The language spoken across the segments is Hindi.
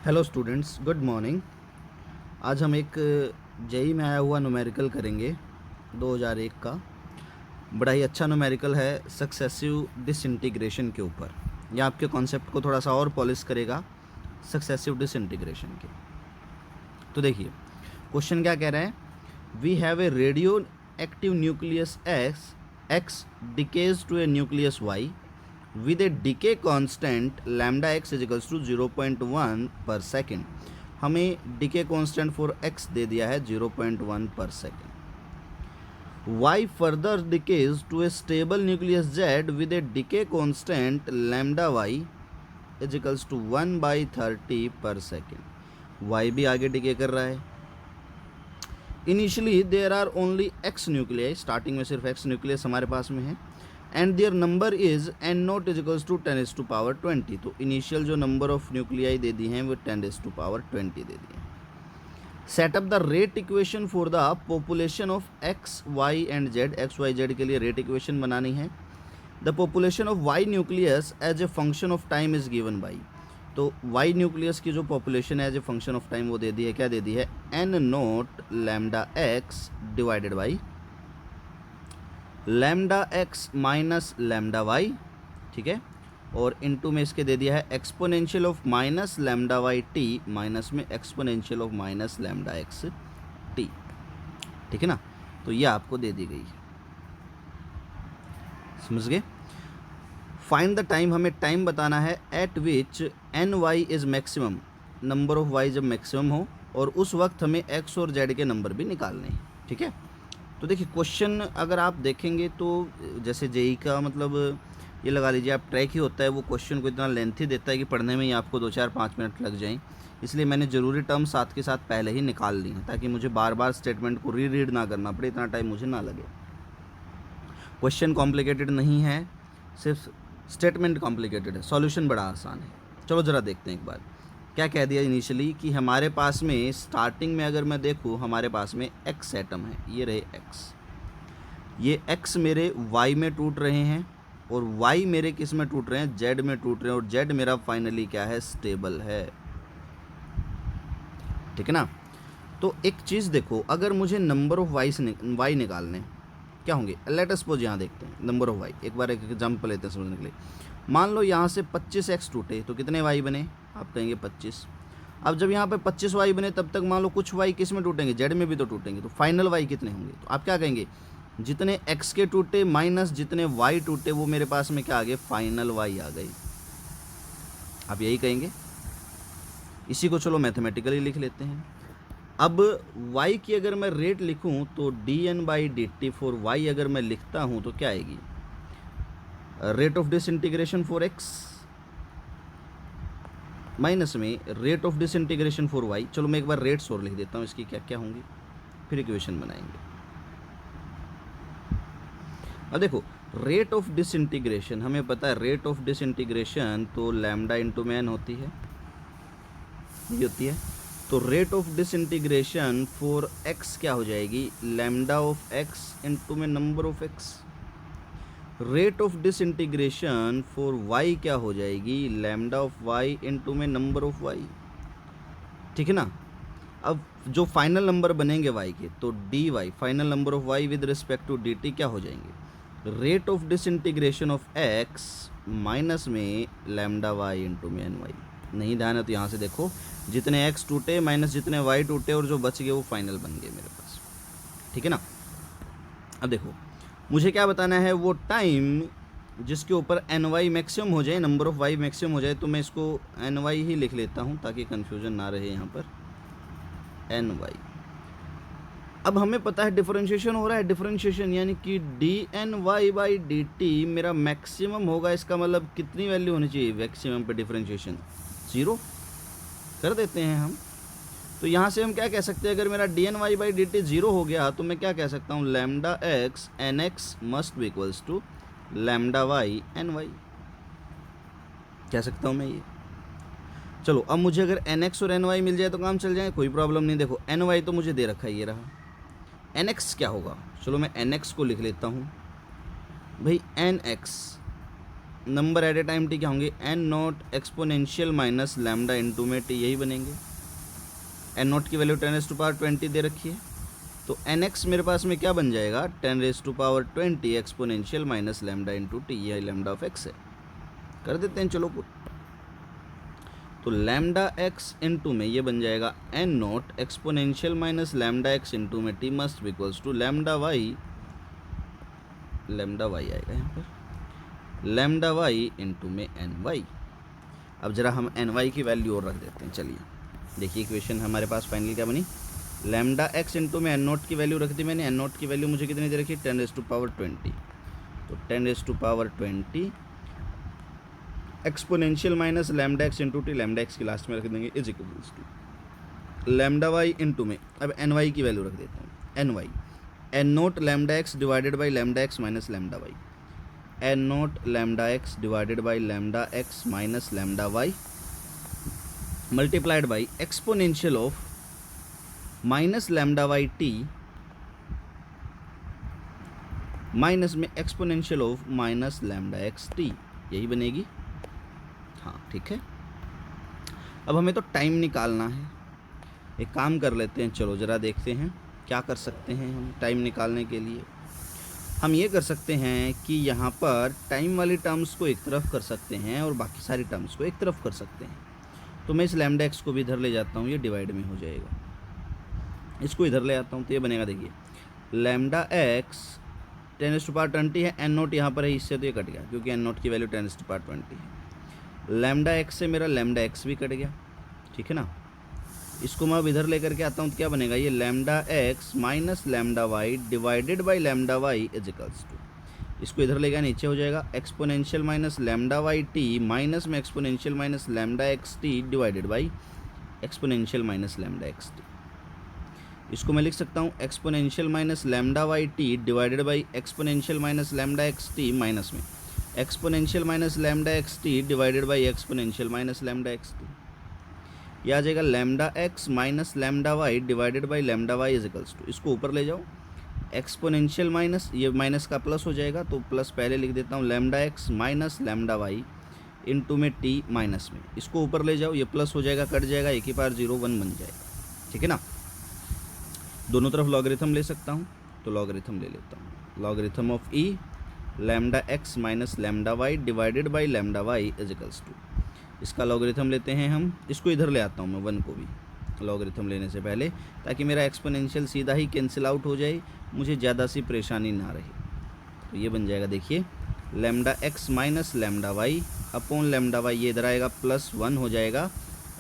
Hello students, good morning. आज हम एक जेई में आया हुआ न्यूमेरिकल करेंगे 2001 का। बड़ा ही अच्छा न्यूमेरिकल है सक्सेसिव डिसइंटीग्रेशन के ऊपर। ये आपके कॉन्सेप्ट को थोड़ा सा और पॉलिश करेगा सक्सेसिव डिसइंटीग्रेशन के। तो देखिए क्वेश्चन क्या कह रहे हैं। We have a radioactive nucleus X decays to a nucleus Y with a decay constant lambda x is equals to 0.1 per second। हमें decay constant for x दे दिया है 0.1 per second। y further decays to a stable nucleus z with a decay constant lambda y is equals to 1 by 30 per second। y भी आगे decay कर रहा है। Initially there are only x nuclei, starting में सिर्फ x न्यूक्लियस हमारे पास में है। And their number is N naught is equals to 10⁻20। तो इनिशियल जो नंबर ऑफ न्यूक्लियाई दे दी हैं वो 10⁻20 दे दी हैं। Set up the rate equation for the population of X Y and Z. X Y Z के लिए रेट इक्वेशन बनानी है। The population of Y nucleus as a function of time is given by. तो वाई न्यूक्लियस की जो पॉपुलेशन है as a function of time वो दे दी है, क्या दे दी है, N nought lambda X divided by lambda x minus lambda Y. ठीक है, और इनटू में इसके दे दिया है exponential of minus lambda Y T minus में exponential of minus lambda x T. ठीक है ना, तो ये आपको दे दी गई है, समझ गए। फाइंड द टाइम, हमें टाइम बताना है at which N Y is maximum, number of Y जब मैक्सिमम हो, और उस वक्त हमें एक्स और जेड के नंबर भी निकालने हैं। ठीक है, तो देखिए क्वेश्चन अगर आप देखेंगे तो जैसे जेई का मतलब ये लगा लीजिए आप ट्रैक ही होता है, वो क्वेश्चन को इतना लेंथी देता है कि पढ़ने में ही आपको 2-4-5 मिनट लग जाएं। इसलिए मैंने ज़रूरी टर्म साथ के साथ पहले ही निकाल ली हैं ताकि मुझे बार बार स्टेटमेंट को रीड ना करना पड़े, इतना टाइम मुझे ना लगे। क्वेश्चन कॉम्प्लिकेटेड नहीं है, सिर्फ स्टेटमेंट कॉम्प्लिकेटेड है, सॉल्यूशन बड़ा आसान है। चलो ज़रा देखते हैं एक बार क्या कह दिया इनिशियली कि हमारे पास में स्टार्टिंग में अगर मैं देखूँ हमारे पास में x एटम है, ये रहे x, ये x मेरे y में टूट रहे हैं और y मेरे किस में टूट रहे हैं, z में टूट रहे हैं, और z मेरा फाइनली क्या है, स्टेबल है। ठीक है ना। तो एक चीज़ देखो, अगर मुझे नंबर ऑफ y निकालने क्या होंगे, लेट अस सपोज यहाँ देखते हैं नंबर ऑफ y, एक बार एक एग्जाम्पल लेते हैं समझने के लिए। मान लो यहाँ से 25x टूटे तो कितने y बने, आप कहेंगे 25। अब जब यहाँ पे 25y बने तब तक मान लो कुछ y किस में टूटेंगे, z में भी तो टूटेंगे, तो फाइनल y कितने होंगे, तो आप क्या कहेंगे, जितने x के टूटे माइनस जितने y टूटे वो मेरे पास में क्या आ गए, फाइनल y आ गई। आप यही कहेंगे। इसी को चलो मैथमेटिकली लिख लेते हैं। अब y की अगर मैं रेट लिखूं तो dn/dt फॉर y अगर मैं लिखता हूं तो क्या आएगी, rate of disintegration for x minus में rate of disintegration for y। चलो मैं एक बार रेट्स और लिख देता हूँ इसकी क्या क्या होंगी, फिर इक्वेशन बनाएंगे। अब देखो रेट ऑफ डिसइंटीग्रेशन हमें पता है, रेट ऑफ डिसइंटीग्रेशन तो लैम्डा इंटू में n होती है, ये होती है। तो rate of disintegration for x क्या हो जाएगी, लैम्डा ऑफ x इंटू में number of x। Rate of disintegration for y क्या हो जाएगी, लैम्डा ऑफ y इंटू में नंबर ऑफ y। ठीक है ना। अब जो फाइनल नंबर बनेंगे y के, तो dy final number of y with respect to dt क्या हो जाएंगे, rate of disintegration of x minus में लैम्डा y इंटू में ny। नहीं ध्यान है तो यहाँ से देखो, जितने x टूटे माइनस जितने y टूटे और जो बच गए वो फाइनल बन गए मेरे पास। ठीक है ना। अब देखो मुझे क्या बताना है, वो टाइम जिसके ऊपर एन वाई मैक्सिमम हो जाए, नंबर ऑफ वाई मैक्सिमम हो जाए, तो मैं इसको एन वाई ही लिख लेता हूँ ताकि कन्फ्यूजन ना रहे यहाँ पर, एन वाई। अब हमें पता है डिफरेंशिएशन हो रहा है, डिफरेंशिएशन यानी कि D N Y by D T मेरा मैक्सिमम होगा, इसका मतलब कितनी वैल्यू होनी चाहिए मैक्सिमम पे डिफरेंशिएशन, 0 कर देते हैं हम। तो यहाँ से हम क्या कह सकते हैं, अगर मेरा D N Y by D T 0 हो गया तो मैं क्या कह सकता हूँ, lambda X N X must be equals to lambda Y N Y, कह सकता हूँ मैं ये। चलो अब मुझे अगर एन एक्स और एन वाई मिल जाए तो काम चल जाए, कोई प्रॉब्लम नहीं। देखो एन वाई तो मुझे दे रखा है, ये रहा। एन एक्स क्या होगा, चलो मैं एन एक्स को लिख लेता हूँ भाई, N X number at a time T क्या होंगे, N naught exponential minus lambda into में टी, यही बनेंगे। एन नॉट की वैल्यू 10⁻20 दे रखी है, तो एन एक्स मेरे पास में क्या बन जाएगा, 10⁻20 exponential minus lambda into T, यह लैम्डा ऑफ एक्स है। कर देते हैं चलो पुट। तो लैम्डा एक्स इंटू में ये बन जाएगा N naught exponential minus lambda x into में t must be equals to lambda y आएगा यहाँ पर, लैम्डा वाई इंटू में एन वाई। अब जरा हम एन वाई की वैल्यू और रख देते हैं। चलिए देखिए इक्वेशन हमारे पास फाइनली क्या बनी, लैम्डा एक्स इंटू में एन नॉट की वैल्यू रख दी मैंने। एन नॉट की वैल्यू मुझे कितनी दे रखी है, 10⁻20, तो 10⁻20 exponential minus lambda x into T, lambda X की लास्ट में रख देंगे, is equals to lambda Y into में, अब एन वाई की वैल्यू रख देता हूँ, N Y N naught lambda X divided by lambda x minus lambda Y, N naught lambda X divided by lambda x minus lambda Y multiplied by exponential of minus lambda Y T minus में exponential of minus lambda x T, यही बनेगी। हाँ ठीक है। अब हमें तो टाइम निकालना है, एक काम कर लेते हैं, चलो ज़रा देखते हैं क्या कर सकते हैं हम टाइम निकालने के लिए। हम ये कर सकते हैं कि यहाँ पर टाइम वाली टर्म्स को एक तरफ कर सकते हैं और बाकी सारी टर्म्स को एक तरफ कर सकते हैं। तो मैं इस लैम्डा एक्स को भी इधर ले जाता हूँ, ये डिवाइड में हो जाएगा, इसको इधर ले आता हूँ तो ये बनेगा, देखिए लैम्डा एक्स 10⁻20 है, एन नोट यहाँ पर है, इससे तो ये कट गया क्योंकि एन नोट की वैल्यू 10⁻20 है। लैम्डा एक्स से मेरा लैम्डा एक्स भी कट गया, ठीक है ना। इसको मैं अब इधर लेकर के आता हूँ तो क्या बनेगा, ये lambda x minus lambda Y divided by lambda Y is equals to, इसको इधर ले गया नीचे हो जाएगा exponential minus lambda Y T minus में exponential minus lambda x t divided by exponential minus lambda x t. इसको मैं लिख सकता हूँ exponential minus lambda Y t divided by exponential minus lambda x t minus में exponential minus lambda x t divided by exponential minus lambda x T. यह आ जाएगा lambda x minus lambda Y divided by lambda Y is equals to, इसको ऊपर ले जाओ एक्सपोनेंशियल माइनस, ये माइनस का प्लस हो जाएगा तो प्लस पहले लिख देता हूँ, lambda x minus lambda Y into में टी माइनस में, इसको ऊपर ले जाओ, ये प्लस हो जाएगा कट जाएगा, एक ही बार 0 1 बन जाएगा, ठीक है ना। दोनों तरफ लॉगरिथम ले सकता हूँ तो लॉगरिथम ले लेता हूँ, logarithm of E lambda x minus lambda Y divided by lambda Y is equals to, इसका लॉगरिथम लेते हैं हम, इसको इधर ले आता हूँ मैं 1 को भी लॉगरिथम लेने से पहले, ताकि मेरा एक्सपोनेंशियल सीधा ही कैंसिल आउट हो जाए, मुझे ज़्यादा सी परेशानी ना रहे। तो ये बन जाएगा, देखिए lambda x minus lambda Y upon lambda Y, ये इधर आएगा +1 हो जाएगा,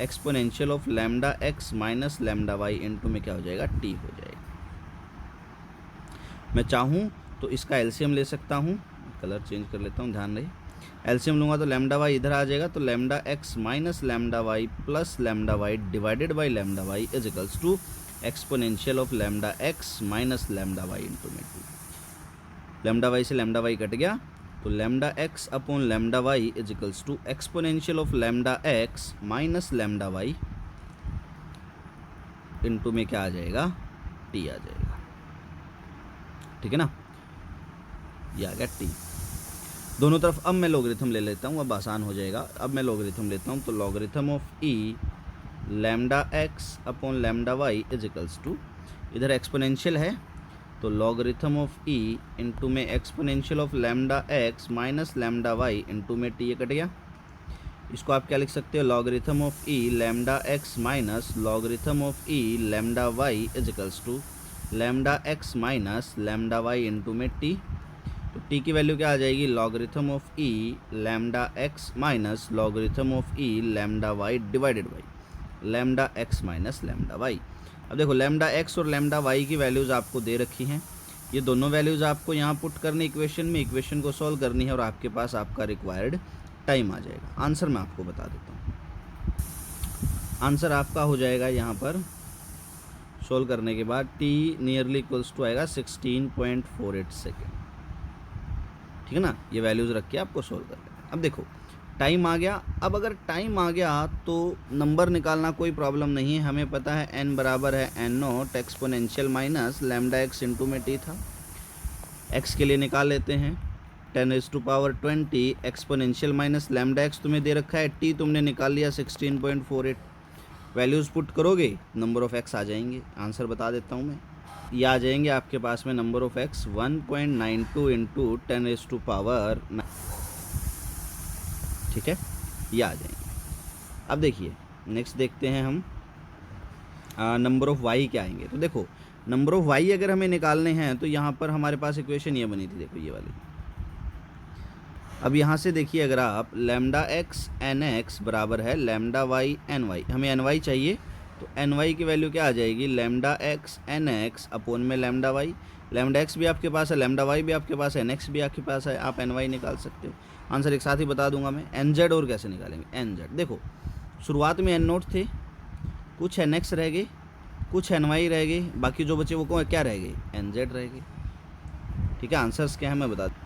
exponential of lambda x minus lambda Y into में क्या हो जाएगा, टी हो जाएगा। मैं चाहूँ तो इसका एलसीएम ले सकता हूँ, कलर चेंज कर लेता हूँ, ध्यान रहे, एलसीएम लूँगा तो लैम्डा वाई इधर आ जाएगा, तो lambda x minus lambda Y plus lambda Y divided by lambda Y is equals to exponential of lambda x minus lambda Y into में टी। लैम्डा वाई से लैम्डा वाई कट गया, तो lambda X upon lambda Y is equals to exponential of lambda x minus lambda Y into में क्या आ जाएगा, टी आ जाएगा, ठीक है ना, ये आ गया टी। दोनों तरफ अब मैं लॉगरिथम ले लेता हूँ, अब आसान हो जाएगा। अब मैं लॉगरिथम लेता हूँ तो logarithm of E lambda X upon lambda Y is equals to, इधर एक्सपोनेंशियल है तो लॉगरिथम ऑफ ई इंटू में exponential of lambda x minus lambda Y into में टी, ये कट गया। इसको आप क्या लिख सकते हो, logarithm of E lambda x minus logarithm of E lambda Y is equals to lambda x minus lambda Y into में टी। तो टी की वैल्यू क्या आ जाएगी, logarithm of E lambda x minus logarithm of E lambda Y divided by lambda x minus lambda Y. अब देखो लैम्डा एक्स और लैम्डा वाई की वैल्यूज़ आपको दे रखी हैं, ये दोनों वैल्यूज़ आपको यहाँ पुट करनी इक्वेशन में, इक्वेशन को सॉल्व करनी है और आपके पास आपका रिक्वायर्ड टाइम आ जाएगा। आंसर मैं आपको बता देता हूँ, आंसर आपका हो जाएगा यहाँ पर सॉल्व करने के बाद t नियरली इक्वल्स टू आएगा 16.48 सेकेंड, ठीक है ना। ये वैल्यूज़ रख के आपको सॉल्व कर लेना। अब देखो टाइम आ गया, अब अगर टाइम आ गया तो नंबर निकालना कोई प्रॉब्लम नहीं है, हमें पता है n बराबर है N naught exponential minus lambda x into में टी था, x के लिए निकाल लेते हैं, 10⁻20 एक्सपोनेंशियल माइनस लैम्डा एक्स तुम्हें दे रखा है, टी तुमने निकाल लिया 16.48। वैल्यूज़ पुट करोगे नंबर ऑफ़ एक्स आ जाएंगे। आंसर बता देता हूँ मैं, ये आ जाएंगे आपके पास में नंबर ऑफ़ एक्स 1.92 इंटू 10⁻9, ठीक है, ये आ जाएंगे। अब देखिए नेक्स्ट देखते हैं हम नंबर ऑफ़ वाई क्या आएंगे। तो देखो नंबर ऑफ़ वाई अगर हमें निकालने हैं तो यहाँ पर हमारे पास इक्वेशन ये बनी थी, देखो ये वाली। अब यहाँ से देखिए अगर आप लैम्डा एक्स एन एक्स बराबर है लैम्डा वाई एन वाई, हमें एन वाई चाहिए, तो एन वाई की वैल्यू क्या आ जाएगी, lambda X N X upon में लैम्डा वाई। लैम्डा एक्स भी आपके पास है, लैम्डा वाई भी आपके पास है, एन एक्स भी आपके पास है, आप एन वाई निकाल सकते हो। आंसर एक साथ ही बता दूंगा मैं। एन जेड और कैसे निकालेंगे, एन जेड देखो शुरुआत में एन नोट थे, कुछ एन एक्स रह गए, कुछ एन वाई रह गए, बाकी जो बचे वो क्या रह गए, एन जेड रह गए, ठीक है। आंसर्स क्या है मैं बता दूँ,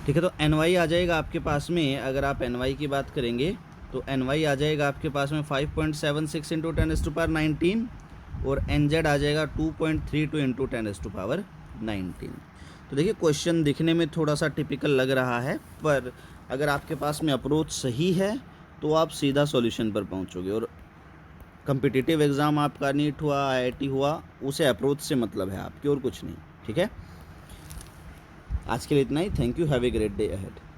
ठीक है। तो एन वाई आ जाएगा आपके पास में, अगर आप एन वाई की बात करेंगे तो एन वाई आ जाएगा आपके पास में 5.76 इंटू 10⁻19 और एन जेड आ जाएगा 2.32 इंटू 10⁻19। तो देखिए क्वेश्चन दिखने में थोड़ा सा टिपिकल लग रहा है, पर अगर आपके पास में अप्रोच सही है तो आप सीधा सॉल्यूशन पर पहुंचोगे। और कम्पिटिटिव एग्ज़ाम आपका नीट हुआ, आईआईटी हुआ, उसे अप्रोच से मतलब है आपकी, और कुछ नहीं, ठीक है। आज के लिए इतना ही। Thank you, have a great day ahead.